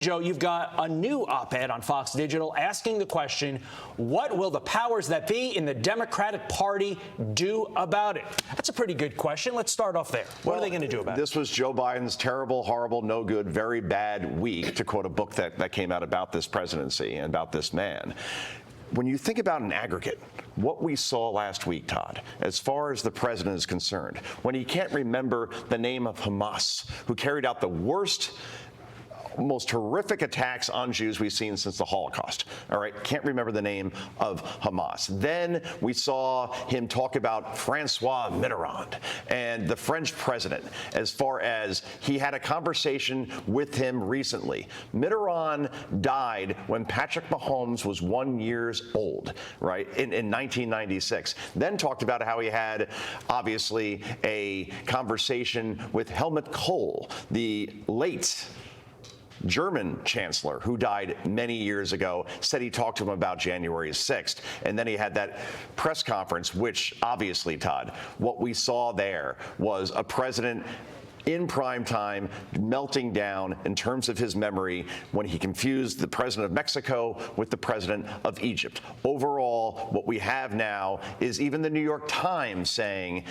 Joe, you've got a new op-ed on Fox Digital asking the question, what will the powers that be in the Democratic Party do about it? That's a pretty good question. Let's start off there. What are they going to do about it? This was Joe Biden's terrible, horrible, no good, very bad week, to quote a book that came out about this presidency and about this man. When you think about an aggregate, what we saw last week, Todd, as far as the president is concerned, when he can't remember the name of Hamas, who carried out the worst, most horrific attacks on Jews we've seen since the Holocaust. All right, can't remember the name of Hamas. Then we saw him talk about Francois Mitterrand and the French president, as far as he had a conversation with him recently. Mitterrand died when Patrick Mahomes was 1 year old, right, in 1996. Then talked about how he had, obviously, a conversation with Helmut Kohl, the late German chancellor who died many years ago, said he talked to him about January 6th. And then he had that press conference, which obviously, Todd, what we saw there was a president in prime time melting down in terms of his memory when he confused the president of Mexico with the president of Egypt. Overall, what we have now is even the New York Times saying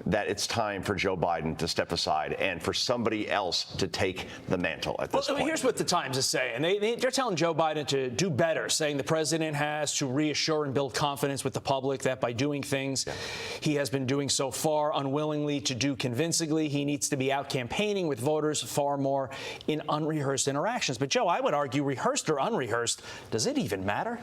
that it's time for Joe Biden to step aside and for somebody else to take the mantle at this point. Here's what the Times is saying. They're telling Joe Biden to do better, saying the president has to reassure and build confidence with the public that by doing things he has been doing so far unwillingly to do convincingly, he needs to be out campaigning with voters far more in unrehearsed interactions. But, Joe, I would argue, rehearsed or unrehearsed, does it even matter?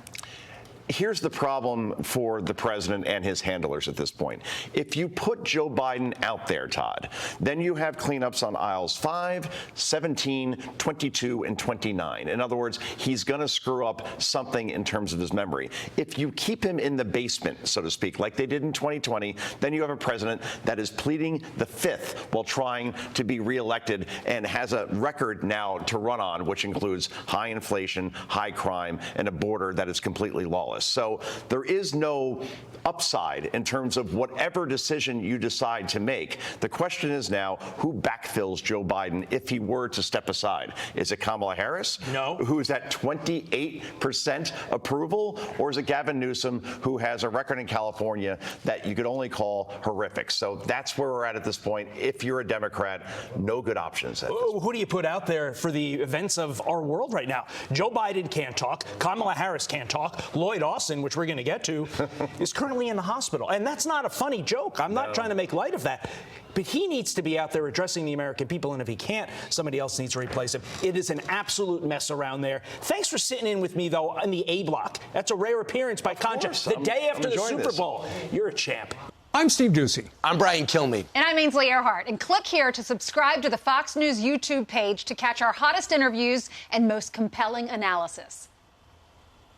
Here's the problem for the president and his handlers at this point. If you put Joe Biden out there, Todd, then you have cleanups on aisles 5, 17, 22, and 29. In other words, he's going to screw up something in terms of his memory. If you keep him in the basement, so to speak, like they did in 2020, then you have a president that is pleading the fifth while trying to be reelected and has a record now to run on, which includes high inflation, high crime, and a border that is completely lawless. So there is no upside in terms of whatever decision you decide to make. The question is now, who backfills Joe Biden if he were to step aside? Is it Kamala Harris? No. Who's at 28% approval? Or is it Gavin Newsom, who has a record in California that you could only call horrific? So that's where we're at this point. If you're a Democrat, no good options. Who do you put out there for the events of our world right now? Joe Biden can't talk. Kamala Harris can't talk. Lloyd Austin, which we're going to get to, is currently in the hospital. And that's not a funny joke. I'm not trying to make light of that. But he needs to be out there addressing the American people, and if he can't, somebody else needs to replace him. It is an absolute mess around there. Thanks for sitting in with me, though, on the A block. That's a rare appearance by Concha. The day after the Super Bowl. You're a champ. I'm Steve Ducey. I'm Brian Kilmeade. And I'm Ainsley Earhart. And click here to subscribe to the Fox News YouTube page to catch our hottest interviews and most compelling analysis.